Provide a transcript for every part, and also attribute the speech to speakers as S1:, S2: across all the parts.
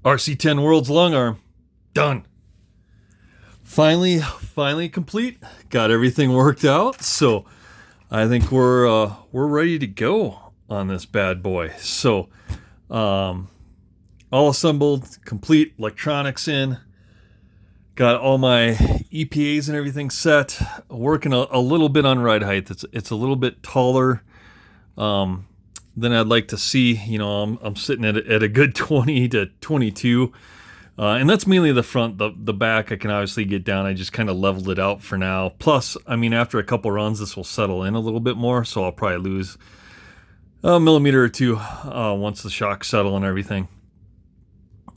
S1: RC10 Worlds long arm. Done. Finally complete. Got everything worked out. So I think we're ready to go on this bad boy. So all assembled, complete, electronics in. Got all my EPAs and everything set. Working a little bit on ride height. It's a little bit taller than I'd like to see. You know, I'm sitting at a good 20 to 22. And that's mainly the front. The back I can obviously get down. I just kind of leveled it out for now. Plus, I mean, after a couple runs, this will settle in a little bit more. So I'll probably lose a millimeter or two once the shocks settle and everything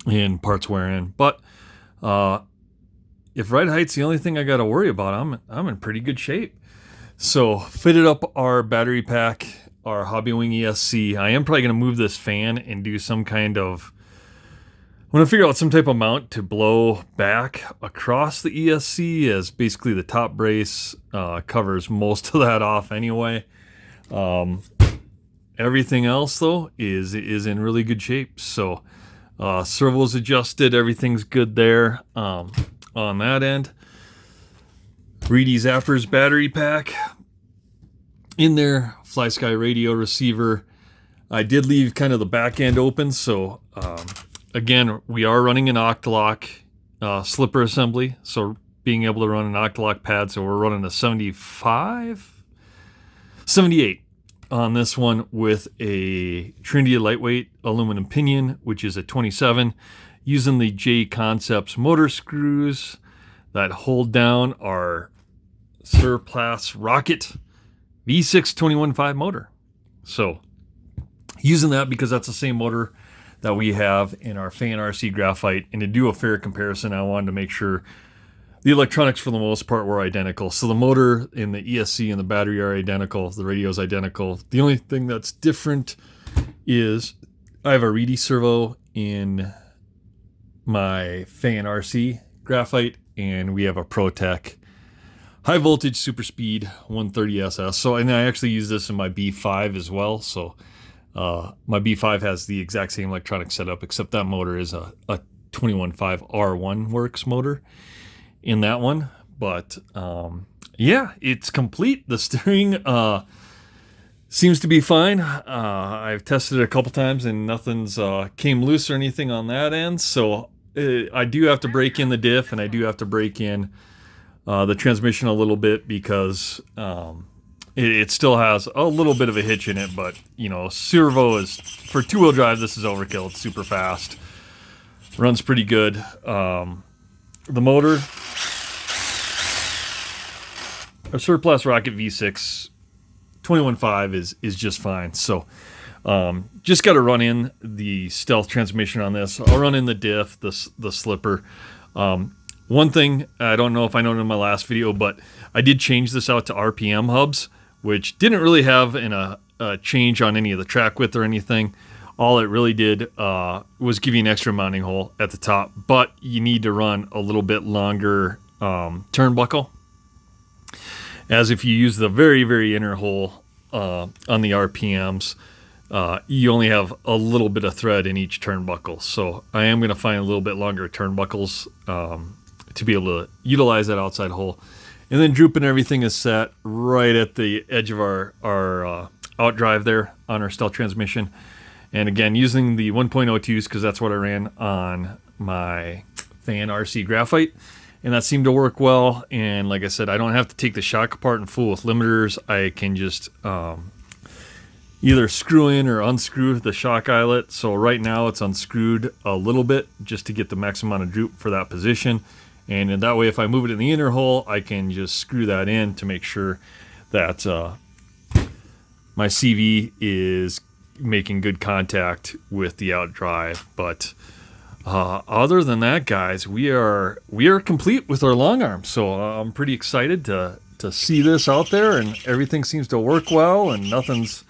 S1: and parts wear in. But if ride height's the only thing I got to worry about, I'm in pretty good shape. So fitted up our battery pack, our Hobbywing ESC. I am probably going to move this fan and do some kind of... I'm going to figure out some type of mount to blow back across the ESC, as basically the top brace covers most of that off anyway. Everything else, though, is in really good shape. So servo's adjusted. Everything's good there on that end. Reedy's Afters battery pack in there. FlySky radio receiver. I did leave kind of the back end open, so... Again, we are running an Octalock slipper assembly, so being able to run an Octalock pad, so we're running a 78 on this one with a Trinity lightweight aluminum pinion, which is a 27, using the J Concepts motor screws that hold down our Surplus Rocket V6 21.5 motor. So using that because that's the same motor that we have in our Fan RC Graphite. And to do a fair comparison, I wanted to make sure the electronics for the most part were identical. So the motor in the ESC and the battery are identical. The radio is identical. The only thing that's different is I have a Reedy servo in my Fan RC Graphite, and we have a ProTech high voltage super speed 130 SS. So, and I actually use this in my B5 as well. So my B5 has the exact same electronic setup, except that motor is a 21.5 R1 Works motor in that one. But yeah, it's complete. The steering seems to be fine. I've tested it a couple times and nothing's came loose or anything on that end. So I do have to break in the diff, and I do have to break in the transmission a little bit because it still has a little bit of a hitch in it, but, you know, servo is, for two-wheel drive, this is overkill. It's super fast. Runs pretty good. The motor, our Surplus Rocket V6 21.5 is just fine. So just got to run in the stealth transmission on this. I'll run in the diff, the slipper. One thing, I don't know if I noted in my last video, but I did change this out to RPM hubs, which didn't really have a change on any of the track width or anything. All it really did was give you an extra mounting hole at the top, but you need to run a little bit longer turnbuckle, as if you use the very, very inner hole on the RPMs, you only have a little bit of thread in each turnbuckle. So I am going to find a little bit longer turnbuckles to be able to utilize that outside hole. And then drooping everything is set right at the edge of our outdrive there on our stealth transmission. And again, using the 1.02s because that's what I ran on my Fan RC Graphite. And that seemed to work well. And like I said, I don't have to take the shock apart and fool with limiters. I can just either screw in or unscrew the shock eyelet. So right now it's unscrewed a little bit just to get the maximum amount of droop for that position. And in that way, if I move it in the inner hole, I can just screw that in to make sure that my CV is making good contact with the outdrive. But other than that, guys, we are complete with our long arm. So I'm pretty excited to see this out there, and everything seems to work well, and nothing's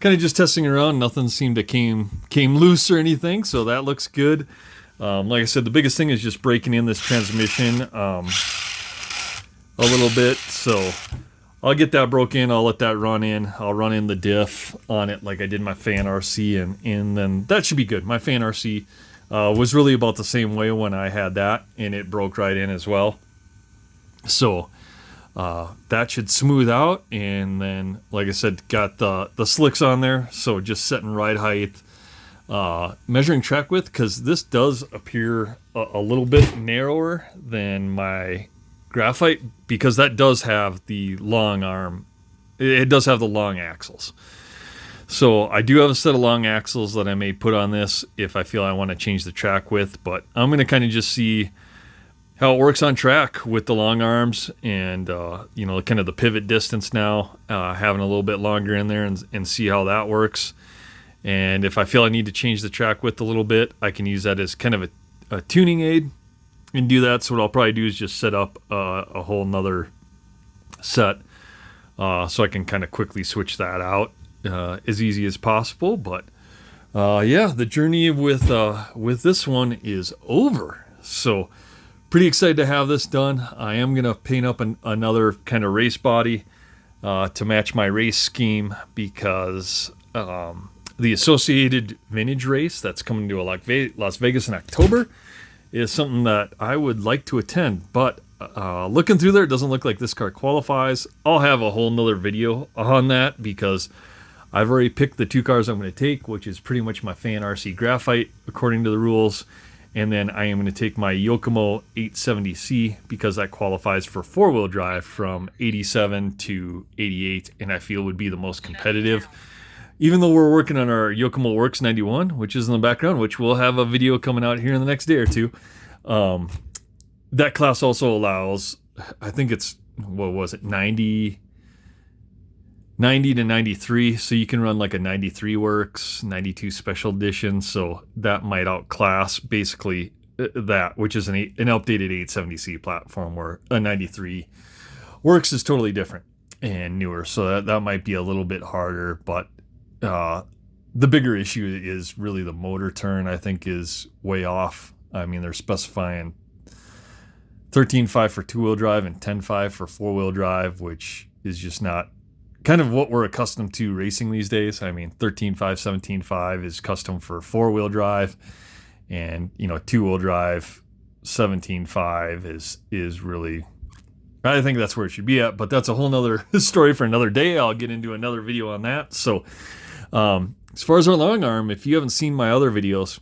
S1: kind of just testing around. Nothing seemed to came loose or anything, so that looks good. Like I said, the biggest thing is just breaking in this transmission a little bit. So I'll get that broke in. I'll let that run in. I'll run in the diff on it like I did my Fan RC, and then that should be good. My Fan RC was really about the same way when I had that, and it broke right in as well. So that should smooth out, and then, like I said, got the slicks on there, so just setting ride height, measuring track width, because this does appear a little bit narrower than my graphite, because that does have the long arm. It does have the long axles. So I do have a set of long axles that I may put on this if I feel I want to change the track width, but I'm going to kind of just see how it works on track with the long arms and, you know, kind of the pivot distance now, having a little bit longer in there and see how that works. And if I feel I need to change the track width a little bit, I can use that as kind of a tuning aid and do that. So what I'll probably do is just set up a whole nother set so I can kind of quickly switch that out as easy as possible. But yeah, the journey with this one is over. So pretty excited to have this done. I am going to paint up another kind of race body to match my race scheme, because the associated vintage race that's coming to Las Vegas in October is something that I would like to attend. But looking through there, it doesn't look like this car qualifies. I'll have a whole nother video on that, because I've already picked the two cars I'm going to take, which is pretty much my Fan RC Graphite according to the rules. And then I am going to take my Yokomo 870C, because that qualifies for four-wheel drive from 87 to 88, and I feel would be the most competitive. Even though we're working on our Yokomo Works 91, which is in the background, which we'll have a video coming out here in the next day or two. That class also allows, I think it's, what was it, 90 to 93, so you can run like a 93 Works, 92 Special Edition, so that might outclass basically that, which is an updated 870C platform, where a 93 Works is totally different and newer, so that might be a little bit harder. But the bigger issue is really the motor turn, I think, is way off. I mean, they're specifying 13.5 for two-wheel drive and 10.5 for four-wheel drive, which is just not kind of what we're accustomed to racing these days. I mean, 13.5, 17.5 is custom for four-wheel drive, and, you know, two-wheel drive 17.5 is really, I think that's where it should be at. But that's a whole nother story for another day. I'll get into another video on that. So as far as our long arm, if you haven't seen my other videos,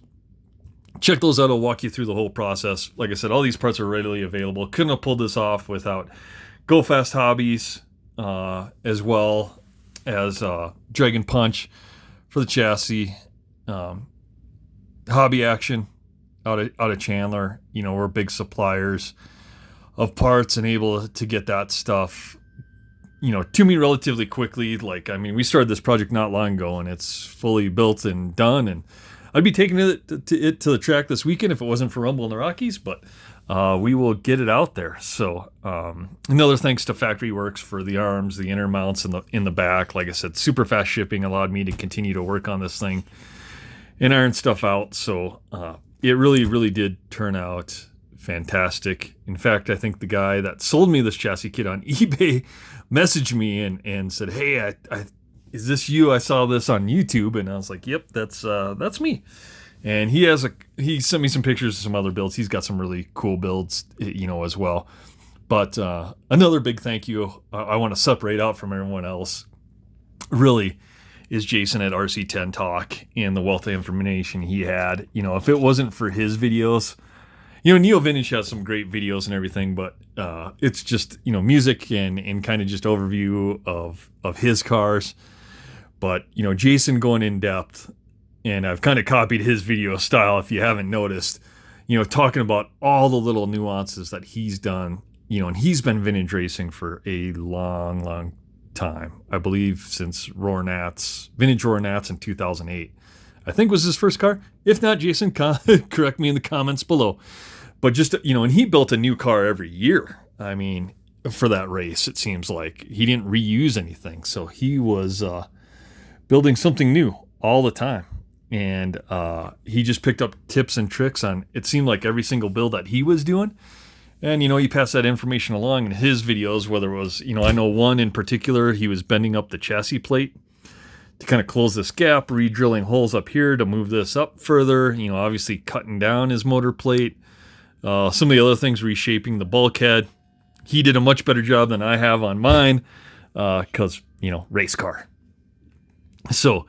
S1: check those out. I'll walk you through the whole process. Like I said, all these parts are readily available. Couldn't have pulled this off without Go Fast Hobbies, as well as Dragon Punch for the chassis, Hobby Action out of Chandler. You know, we're big suppliers of parts and able to get that stuff, you know, to me relatively quickly. Like, I mean, we started this project not long ago, and it's fully built and done, and I'd be taking it to the track this weekend if it wasn't for Rumble in the Rockies, but we will get it out there. So another thanks to Factory Works for the arms, the inner mounts in the back. Like I said, super fast shipping allowed me to continue to work on this thing and iron stuff out. So it really, really did turn out fantastic. In fact, I think the guy that sold me this chassis kit on eBay messaged me and said, "Hey, is this you? I saw this on YouTube." And I was like, "Yep, that's me." And he sent me some pictures of some other builds. He's got some really cool builds, you know, as well. But another big thank you I want to separate out from everyone else really is Jason at RC10 Talk and the wealth of information he had. You know, if it wasn't for his videos, you know, Neo Vintage has some great videos and everything, but it's just, you know, music and kind of just overview of his cars. But, you know, Jason going in depth, and I've kind of copied his video style if you haven't noticed, you know, talking about all the little nuances that he's done, you know, and he's been vintage racing for a long, long time. I believe since Vintage Roar Nats in 2008, I think was his first car. If not, Jason, correct me in the comments below. But just, you know, and he built a new car every year. I mean, for that race, it seems like he didn't reuse anything. So he was building something new all the time. And he just picked up tips and tricks on, it seemed like, every single build that he was doing. And, you know, he passed that information along in his videos, whether it was, you know, I know one in particular, he was bending up the chassis plate to kind of close this gap, re-drilling holes up here to move this up further, obviously cutting down his motor plate. Some of the other things, reshaping the bulkhead. He did a much better job than I have on mine because, race car. So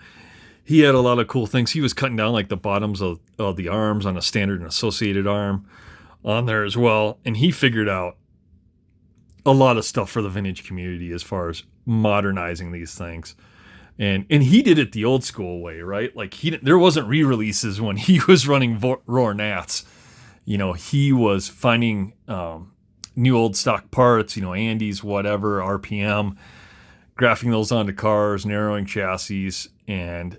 S1: he had a lot of cool things. He was cutting down like the bottoms of the arms on a standard and associated arm on there as well. And he figured out a lot of stuff for the vintage community as far as modernizing these things. And he did it the old school way, right? Like there wasn't re-releases when he was running Roar Nats. He was finding new old stock parts, Andes, whatever, RPM, graphing those onto cars, narrowing chassis. And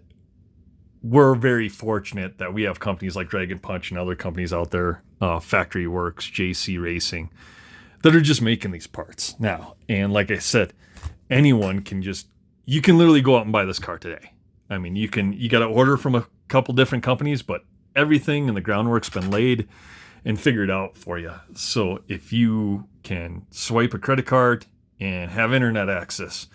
S1: we're very fortunate that we have companies like Dragon Punch and other companies out there, Factory Works, JC Racing, that are just making these parts now. And like I said, anyone you can literally go out and buy this car today. I mean, you got to order from a couple different companies, but everything in the groundwork's been laid and figured out for you. So if you can swipe a credit card and have internet access,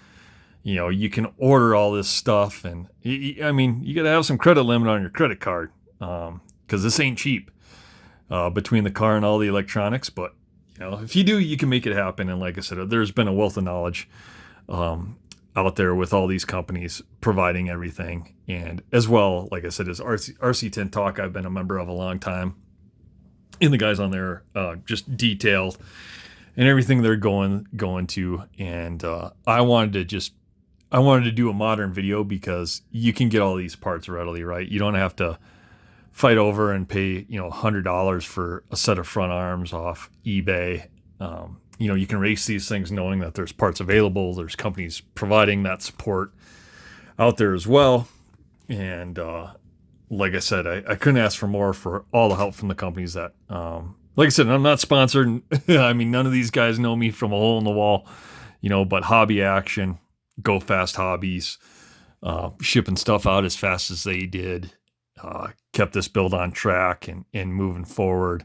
S1: you can order all this stuff. And I mean, you got to have some credit limit on your credit card because this ain't cheap between the car and all the electronics. But if you do, you can make it happen. And like I said, there's been a wealth of knowledge out there with all these companies providing everything. And as well, like I said, is RC10 Talk. I've been a member of a long time. And the guys on there just detailed and everything they're going to. And I wanted to do a modern video because you can get all these parts readily, right? You don't have to fight over and pay, $100 for a set of front arms off eBay. You can race these things knowing that there's parts available. There's companies providing that support out there as well. And like I said, I couldn't ask for more for all the help from the companies that, like I said, I'm not sponsored. I mean, none of these guys know me from a hole in the wall, but Hobby Action, Go Fast Hobbies, shipping stuff out as fast as they did, kept this build on track and moving forward.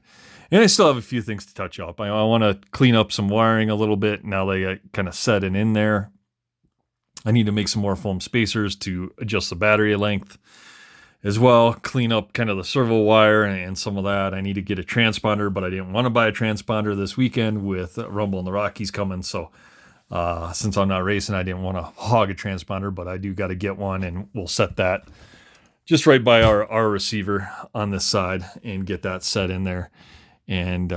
S1: And I still have a few things to touch up. I want to clean up some wiring a little bit now they got kind of set and in there. I need to make some more foam spacers to adjust the battery length as well, clean up kind of the servo wire and some of that. I need to get a transponder, but I didn't want to buy a transponder this weekend with Rumble in the Rockies coming. So since I'm not racing, I didn't want to hog a transponder, but I do got to get one, and we'll set that just right by our receiver on this side and get that set in there. And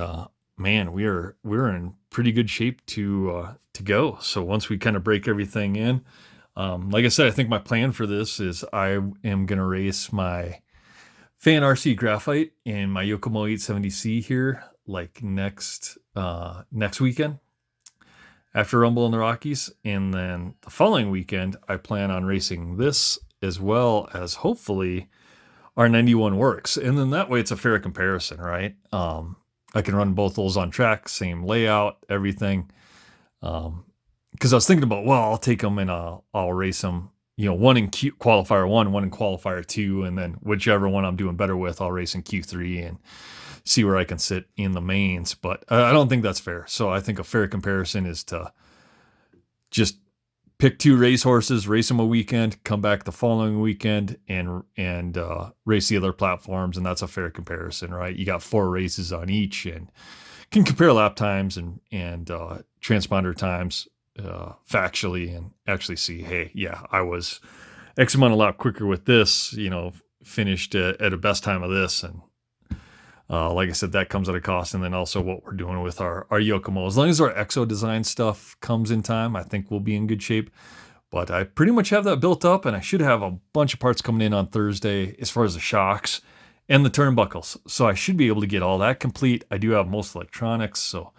S1: man, we're in pretty good shape to go. So once we kind of break everything in, like I said, I think my plan for this is I am going to race my Fan RC Graphite and my Yokomo 870C here like next weekend after Rumble in the Rockies. And then the following weekend, I plan on racing this as well as hopefully R91 Works. And then that way it's a fair comparison, right? I can run both those on track, same layout, everything. Because I was thinking about, well, I'll take them and I'll race them, one in qualifier 1, one in qualifier 2, and then whichever one I'm doing better with, I'll race in Q3 and see where I can sit in the mains. But I don't think that's fair. So I think a fair comparison is to just pick 2 race horses, race them a weekend, come back the following weekend and race the other platforms. And that's a fair comparison, right? You got 4 races on each and can compare lap times and transponder times factually and actually see, hey, yeah, I was X amount a lot quicker with this, finished at a best time of this. And like I said, that comes at a cost. And then also what we're doing with our Yokomo. As long as our Exo design stuff comes in time, I think we'll be in good shape. But I pretty much have that built up, and I should have a bunch of parts coming in on Thursday as far as the shocks and the turnbuckles. So I should be able to get all that complete. I do have most electronics, so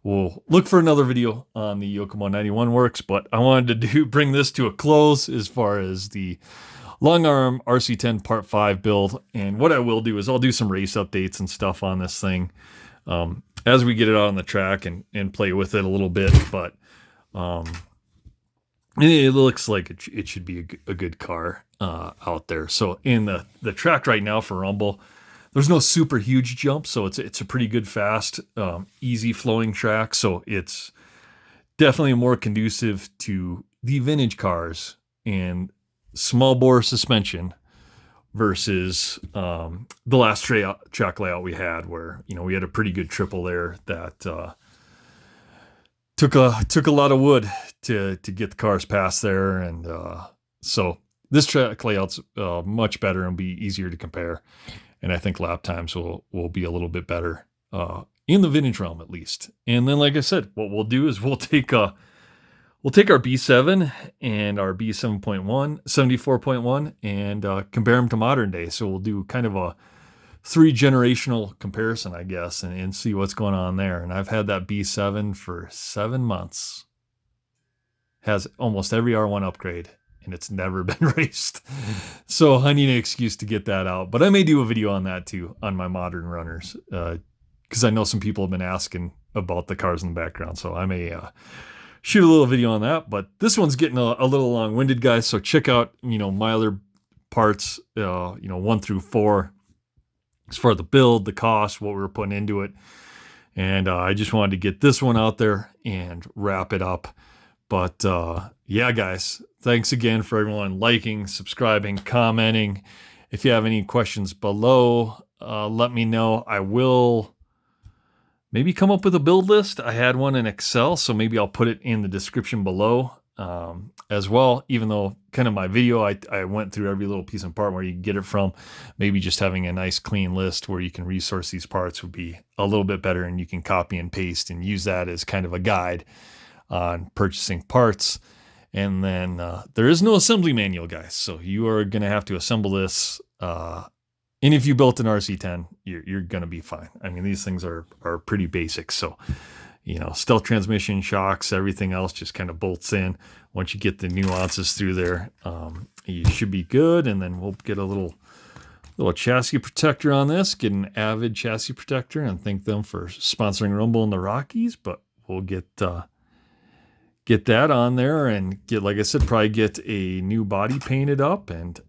S1: we'll look for another video on the Yokomo 91 Works. But I wanted to bring this to a close as far as the long arm RC10 Part 5 build. And what I will do is I'll do some race updates and stuff on this thing as we get it out on the track and play with it a little bit. But it looks like it should be a good car out there. So in the track right now for Rumble, there's no super huge jump. So it's a pretty good, fast, easy flowing track. So it's definitely more conducive to the vintage cars and small bore suspension versus the last track layout we had, where we had a pretty good triple there that took a lot of wood to get the cars past there, and so this track layout's much better and be easier to compare, and I think lap times will be a little bit better in the vintage realm at least. And then, like I said, what we'll do is we'll take our B7 and our B7.1, 74.1, and compare them to modern day. So we'll do kind of a 3-generational comparison, I guess, and see what's going on there. And I've had that B7 for 7 months. Has almost every R1 upgrade, and it's never been raced. So I need an excuse to get that out. But I may do a video on that too, on my modern runners, because I know some people have been asking about the cars in the background. So I may shoot a little video on that. But this one's getting a little long-winded, guys. So check out, my other parts, 1 through 4, as far as the build, the cost, what we were putting into it. And I just wanted to get this one out there and wrap it up. But yeah, guys, thanks again for everyone liking, subscribing, commenting. If you have any questions below, let me know. I will maybe come up with a build list. I had one in Excel, so maybe I'll put it in the description below as well. Even though kind of my video, I went through every little piece and part where you can get it from. Maybe just having a nice clean list where you can resource these parts would be a little bit better, and you can copy and paste and use that as kind of a guide on purchasing parts. And then there is no assembly manual, guys, so you are going to have to assemble this. And if you built an RC10, you're going to be fine. I mean, these things are pretty basic. So, stealth transmission, shocks, everything else just kind of bolts in. Once you get the nuances through there, you should be good. And then we'll get a little chassis protector on this. Get an Avid chassis protector, and thank them for sponsoring Rumble in the Rockies. But we'll get that on there, and like I said, probably get a new body painted up, and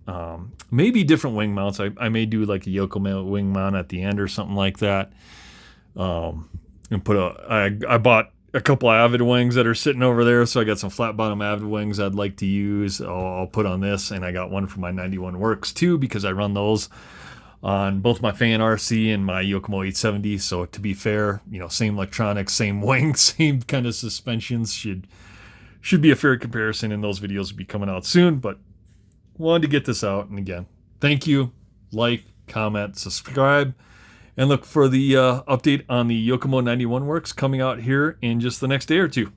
S1: maybe different wing mounts. I may do like a Yokomo wing mount at the end or something like that. And I bought a couple of Avid wings that are sitting over there, so I got some flat bottom Avid wings I'd like to use. I'll put on this, and I got one for my 91 Works too, because I run those on both my Fan RC and my Yokomo 870. So to be fair, same electronics, same wings, same kind of suspensions, should be a fair comparison, and those videos will be coming out soon. But wanted to get this out, and again, thank you. Like, comment, subscribe, and look for the update on the Yokomo 91 Works coming out here in just the next day or two.